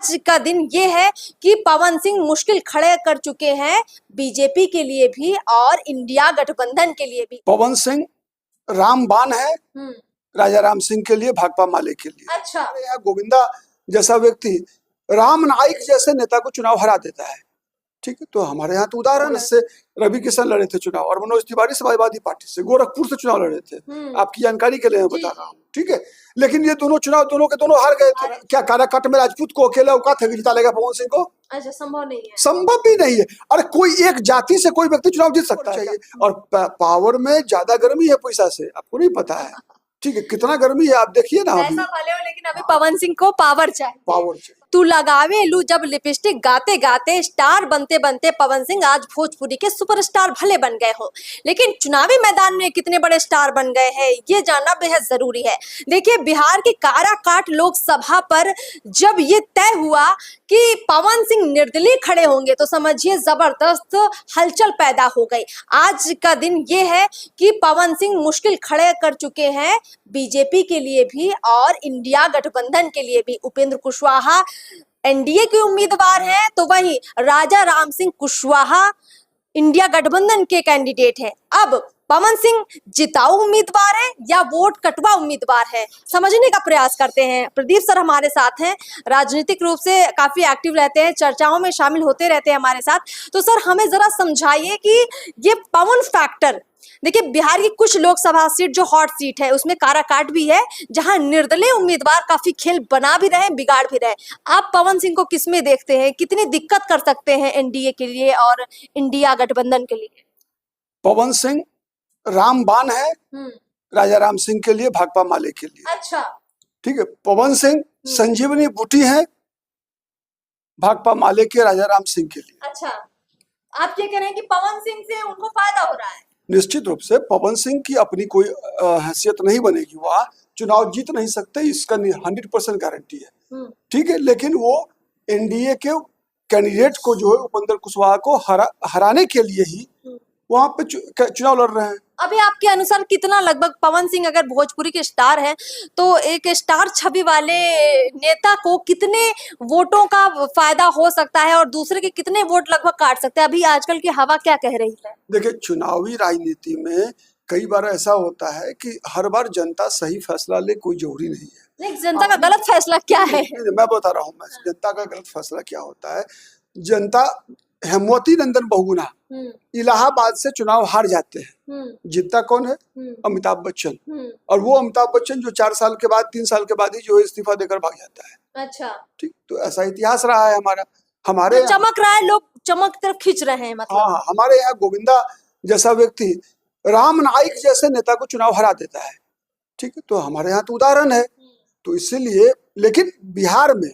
आज का दिन ये है कि पवन सिंह मुश्किल खड़े कर चुके हैं बीजेपी के लिए भी और इंडिया गठबंधन के लिए भी। पवन सिंह रामबाण है राजा राम सिंह के लिए, भाकपा माले के लिए। अच्छा, यहाँ गोविंदा जैसा व्यक्ति राम नाईक जैसे नेता को चुनाव हरा देता है, ठीक है। तो हमारे यहाँ तो उदाहरण है, इससे रवि किशन लड़े थे चुनाव और मनोज तिवारी समाजवादी पार्टी से गोरखपुर से चुनाव लड़े थे। आपकी जानकारी के लिए मैं बता रहा हूँ, ठीक है। लेकिन ये दोनों चुनाव दोनों के दोनों हार गए थे। क्या काराकाट में राजपूत को अकेला औकात है कि जिता लेगा पवन सिंह को? अच्छा, संभव नहीं है, संभव भी नहीं है। अरे कोई एक जाति से कोई व्यक्ति चुनाव जीत सकता है और पावर में ज्यादा गर्मी है पैसा से, आपको नहीं पता है, ठीक है। कितना गर्मी है आप देखिए ना। ऐसा भले हो लेकिन अभी पवन सिंह को पावर चाहिए, पावर चाहिए। तू लगावे लू जब लिपस्टिक गाते गाते स्टार बनते बनते पवन सिंह आज भोजपुरी के सुपरस्टार भले बन गए हो, लेकिन चुनावी मैदान में कितने बड़े स्टार बन गए हैं ये जानना बेहद जरूरी है। देखिए, बिहार की काराकाट लोकसभा पर जब ये तय हुआ कि पवन सिंह निर्दलीय खड़े होंगे तो समझिए जबरदस्त हलचल पैदा हो गई। आज का दिन ये है कि पवन सिंह मुश्किल खड़े कर चुके हैं बीजेपी के लिए भी और इंडिया गठबंधन के लिए भी। उपेंद्र कुशवाहा एनडीए के उम्मीदवार हैं तो वहीं राजा राम सिंह कुशवाहा इंडिया गठबंधन के कैंडिडेट हैं। अब पवन सिंह जिताऊ उम्मीदवार है या वोट कटवा उम्मीदवार है, समझने का प्रयास करते हैं। प्रदीप सर हमारे साथ हैं, राजनीतिक रूप से काफी एक्टिव रहते हैं, चर्चाओं में शामिल होते रहते हैं हमारे साथ। तो सर हमें जरा समझाइए कि ये पवन फैक्टर, देखिए बिहार की कुछ लोकसभा सीट जो हॉट सीट है उसमें काराकाट भी है जहां निर्दलीय उम्मीदवार काफी खेल बना भी रहे बिगाड़ भी रहे। आप पवन सिंह को किसमें देखते हैं, कितनी दिक्कत कर सकते हैं एनडीए के लिए और इंडिया गठबंधन के लिए? पवन सिंह रामबाण है राजा राम सिंह के लिए, भाकपा माले के लिए। अच्छा, ठीक है। पवन सिंह संजीवनी बूटी है भाकपा माले के राजा राम सिंह के लिए। अच्छा, आप ये कह रहे हैं कि पवन सिंह से उनको फायदा हो रहा है? निश्चित रूप से पवन सिंह की अपनी कोई हैसियत नहीं बनेगी, वह चुनाव जीत नहीं सकते, इसका 100% गारंटी है, ठीक है। लेकिन वो एनडीए के कैंडिडेट को जो है उपेंद्र कुशवाहा को हराने के लिए ही वहां पे चुनाव लड़ रहे हैं। अभी आपके अनुसार कितना लगभग पवन सिंह अगर भोजपुरी के स्टार हैं तो एक स्टार छवि वाले नेता को कितने वोटों का फायदा हो सकता है और दूसरे के कितने वोट लगभग काट सकते हैं? अभी आजकल की हवा क्या कह रही है? देखिए, चुनावी राजनीति में कई बार ऐसा होता है कि हर बार जनता सही फैसला ले, कोई जरूरी नहीं है। नहीं, जनता का गलत फैसला क्या है? मैं बता रहा हूँ, जनता का गलत फैसला क्या होता है। जनता हेमवती नंदन बहुगुणा इलाहाबाद से चुनाव हार जाते हैं, जीतता कौन है? अमिताभ बच्चन। और वो अमिताभ बच्चन जो 4 साल के बाद 3 साल के बाद ही जो है इस्तीफा देकर भाग जाता है। अच्छा, ठीक, तो ऐसा इतिहास रहा है हमारे तो चमक रहा है, लोग चमक तरफ खींच रहे हैं मतलब। हाँ, हमारे यहाँ गोविंदा जैसा व्यक्ति राम नाईक जैसे नेता को चुनाव हरा देता है, ठीक है। तो हमारे यहाँ तो उदाहरण है, तो इसीलिए। लेकिन बिहार में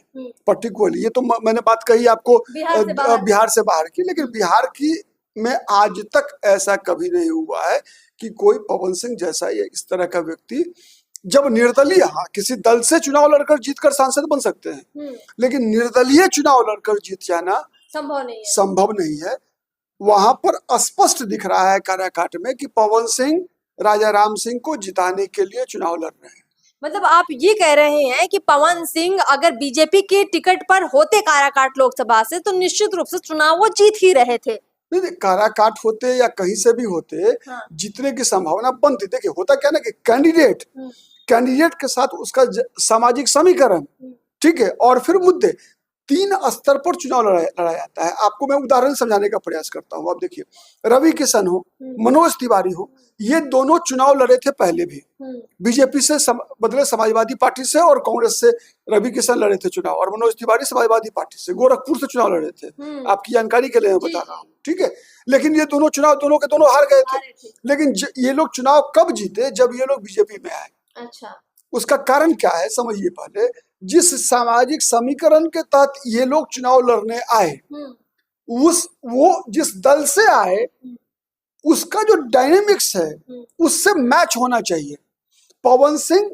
पर्टिकुलरली, ये तो मैंने बात कही आपको बिहार से बाहर की, लेकिन बिहार की में आज तक ऐसा कभी नहीं हुआ है कि कोई पवन सिंह जैसा या इस तरह का व्यक्ति जब निर्दलीय, हाँ किसी दल से चुनाव लड़कर जीतकर सांसद बन सकते हैं, लेकिन निर्दलीय चुनाव लड़कर जीत जाना संभव नहीं है। वहां पर स्पष्ट दिख रहा है काराकाट में कि पवन सिंह राजा राम सिंह को जिताने के लिए चुनाव लड़ रहे हैं। मतलब आप ये कह रहे हैं कि पवन सिंह अगर बीजेपी के टिकट पर होते काराकाट लोकसभा से तो निश्चित रूप से चुनाव वो जीत ही रहे थे। नहीं, काराकाट होते या कहीं से भी होते, जीतने की संभावना बनती। देखिए, होता क्या ना कि कैंडिडेट के साथ उसका सामाजिक समीकरण, ठीक है, और फिर मुद्दे, 3 स्तर पर चुनाव लड़ा जाता है। आपको मैं उदाहरण समझाने का प्रयास करता हूँ। आप देखिए, रवि किशन हो, मनोज तिवारी हो, ये दोनों चुनाव लड़े थे पहले भी, बीजेपी से बदले समाजवादी पार्टी से, और कांग्रेस से रवि किशन लड़े थे चुनाव, और मनोज तिवारी समाजवादी पार्टी से गोरखपुर से चुनाव लड़े थे। आपकी जानकारी के लिए मैं बता रहा हूँ, ठीक है। लेकिन ये दोनों चुनाव दोनों के दोनों हार गए थे। लेकिन ये लोग चुनाव कब जीते? जब ये लोग बीजेपी में आए। अच्छा, उसका कारण क्या है समझिए। पहले जिस सामाजिक समीकरण के तहत ये लोग चुनाव लड़ने आए, वो जिस दल से आए उसका जो डायनेमिक्स है उससे मैच होना चाहिए। पवन सिंह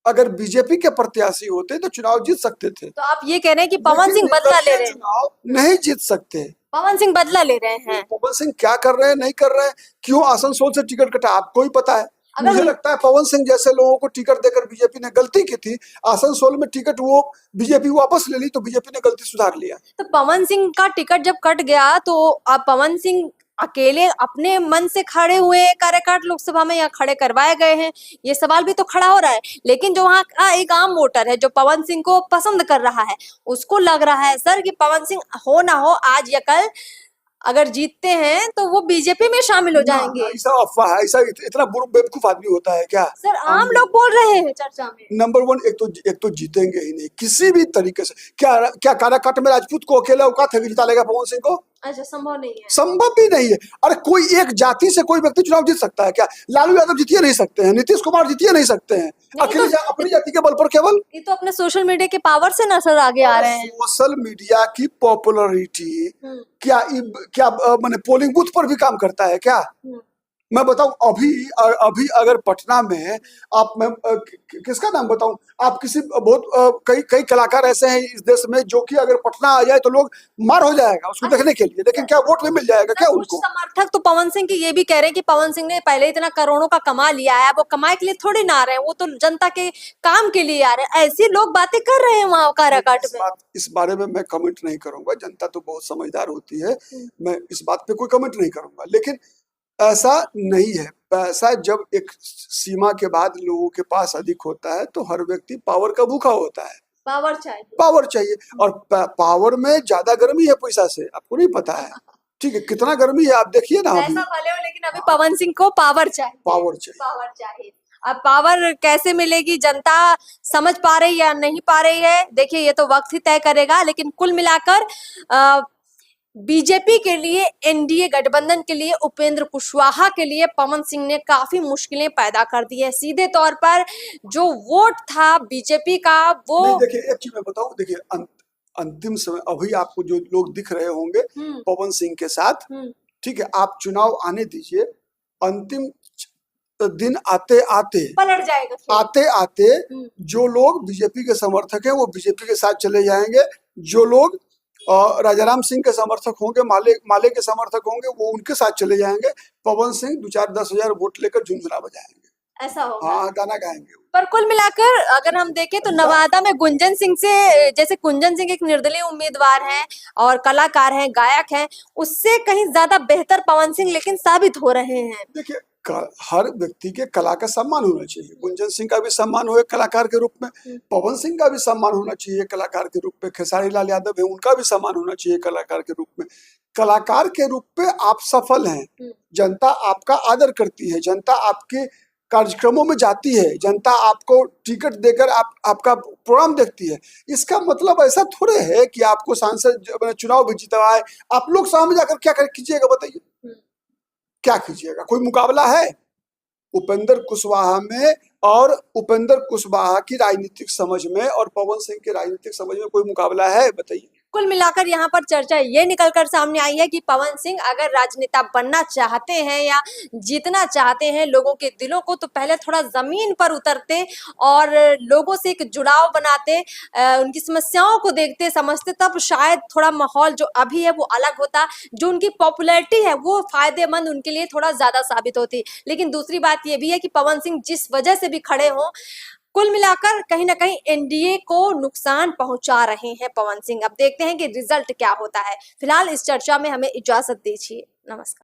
अगर बीजेपी के प्रत्याशी होते तो चुनाव जीत सकते थे। तो आप ये कह रहे हैं कि पवन सिंह बदला ले रहे हैं? चुनाव नहीं जीत सकते। पवन सिंह बदला ले रहे हैं। पवन सिंह क्या कर रहे हैं, नहीं कर रहे हैं, क्यों आसनसोल से टिकट कटा, आपको ही पता है। मुझे लगता है पवन सिंह जैसे लोगों को टिकट देकर बीजेपी ने गलती की थी। आसनसोल में टिकट वो बीजेपी वापस ले ली तो बीजेपी ने गलती सुधार लिया। तो पवन सिंह का टिकट जब कट गया तो अब पवन सिंह अकेले अपने मन से खड़े हुए कार्यकर्ता लोकसभा में या खड़े करवाए गए हैं, ये सवाल भी तो खड़ा हो रहा है। लेकिन जो वहाँ का एक आम वोटर है जो पवन सिंह को पसंद कर रहा है, उसको लग रहा है सर कि पवन सिंह हो ना हो आज या कल अगर जीतते हैं तो वो बीजेपी में शामिल हो जाएंगे। ऐसा अफवाह है, ऐसा इतना बेवकूफ आदमी होता है क्या? सर आम लोग बोल रहे हैं चर्चा में। नंबर वन, एक तो जीतेंगे ही नहीं किसी भी तरीके से। क्या काराकाट में राजपूत को अकेला औकात है कि जिता लेगा पवन सिंह को? अच्छा, संभव नहीं है। संभव भी नहीं है। अरे कोई एक जाति से कोई व्यक्ति चुनाव जीत सकता है क्या? लालू यादव जीतिए नहीं सकते हैं, नीतीश कुमार जीतिए नहीं सकते हैं अकेले अपनी जाति के बल पर केवल। ये तो अपने सोशल मीडिया के पावर से ना सर आगे आ रहे हैं। सोशल मीडिया की पॉपुलरिटी क्या माने पोलिंग बूथ पर भी काम करता है क्या? मैं बताऊं, अभी अगर पटना में मैं किसका नाम बताऊं? आप किसी बहुत कई कलाकार ऐसे हैं इस देश में जो कि अगर पटना आ जाए तो लोग मार हो जाएगा उसको देखने के लिए, लेकिन क्या वोट भी मिल जाएगा क्या उनको? समर्थक तो पवन सिंह की ये भी कह रहे हैं कि पवन सिंह ने पहले इतना करोड़ों का कमा लिया है, वो कमाए के लिए थोड़ी ना आ रहे हैं, वो तो जनता के काम के लिए आ रहे हैं। ऐसी लोग बातें कर रहे हैं वहाँ काराकाट में। इस बारे में मैं कमेंट नहीं करूंगा, जनता तो बहुत समझदार होती है, मैं इस बात पे कोई कमेंट नहीं करूंगा। लेकिन ऐसा नहीं है। पैसा जब एक सीमा के बाद लोगों के पास अधिक होता है तो हर व्यक्ति पावर का भूखा होता है। पावर चाहिए और पावर में ज्यादा गर्मी है पैसा से, आपको नहीं पता है? ठीक है, कितना गर्मी है आप देखिए ना। पैसा भले हो लेकिन अभी पवन सिंह को पावर चाहिए। अब पावर कैसे मिलेगी, जनता समझ पा रही है या नहीं पा रही है, देखिए ये तो वक्त ही तय करेगा। लेकिन कुल मिलाकर बीजेपी के लिए, एनडीए गठबंधन के लिए, उपेंद्र कुशवाहा के लिए पवन सिंह ने काफी मुश्किलें पैदा कर दी है। सीधे तौर पर जो वोट था बीजेपी का वो देखिए, एक चीज मैं बताऊं, देखिए अंतिम समय अभी आपको जो लोग दिख रहे होंगे पवन सिंह के साथ, ठीक है, आप चुनाव आने दीजिए, अंतिम दिन आते आते पलट जाएगा। आते जो लोग बीजेपी के समर्थक हैं वो बीजेपी के साथ चले जाएंगे, जो लोग राजाराम सिंह के समर्थक होंगे, माले के समर्थक होंगे, वो उनके साथ चले जाएंगे। पवन सिंह 2-4-10 हजार वोट लेकर झुंझुना बजाएंगे, ऐसा होगा। हाँ, गाना गाएंगे। पर कुल मिलाकर अगर हम देखें तो नवादा में गुंजन सिंह से, जैसे गुंजन सिंह एक निर्दलीय उम्मीदवार हैं और कलाकार हैं, गायक हैं, उससे कहीं ज्यादा बेहतर पवन सिंह लेकिन साबित हो रहे हैं। देखिए, हर व्यक्ति के कला का सम्मान होना चाहिए। गुंजन सिंह का भी सम्मान हो कलाकार के रूप में, पवन सिंह का भी सम्मान होना चाहिए कलाकार के रूप में, खेसारी लाल यादव है उनका भी सम्मान होना चाहिए कलाकार के रूप में। कलाकार के रूप में आप सफल हैं, जनता आपका आदर करती है, जनता आपके कार्यक्रमों में जाती है, जनता आपको टिकट देकर आपका प्रोग्राम देखती है। इसका मतलब ऐसा थोड़े है कि आपको सांसद चुनाव भी जितवाए, आप लोग सामने जाकर क्या कीजिएगा बताइए, क्या कीजिएगा? कोई मुकाबला है उपेंद्र कुशवाहा में और उपेंद्र कुशवाहा की राजनीतिक समझ में और पवन सिंह की राजनीतिक समझ में कोई मुकाबला है बताइए? कुल मिलाकर यहाँ पर चर्चा ये निकलकर सामने आई है कि पवन सिंह अगर राजनेता बनना चाहते हैं या जीतना चाहते हैं लोगों के दिलों को, तो पहले थोड़ा जमीन पर उतरते और लोगों से एक जुड़ाव बनाते, उनकी समस्याओं को देखते समझते, तब शायद थोड़ा माहौल जो अभी है वो अलग होता, जो उनकी पॉपुलैरिटी है वो फायदेमंद उनके लिए थोड़ा ज्यादा साबित होती। लेकिन दूसरी बात ये भी है कि पवन सिंह जिस वजह से भी खड़े हों, कुल मिलाकर कहीं ना कहीं एनडीए को नुकसान पहुंचा रहे हैं पवन सिंह। अब देखते हैं कि रिजल्ट क्या होता है। फिलहाल इस चर्चा में हमें इजाजत दीजिए, नमस्कार।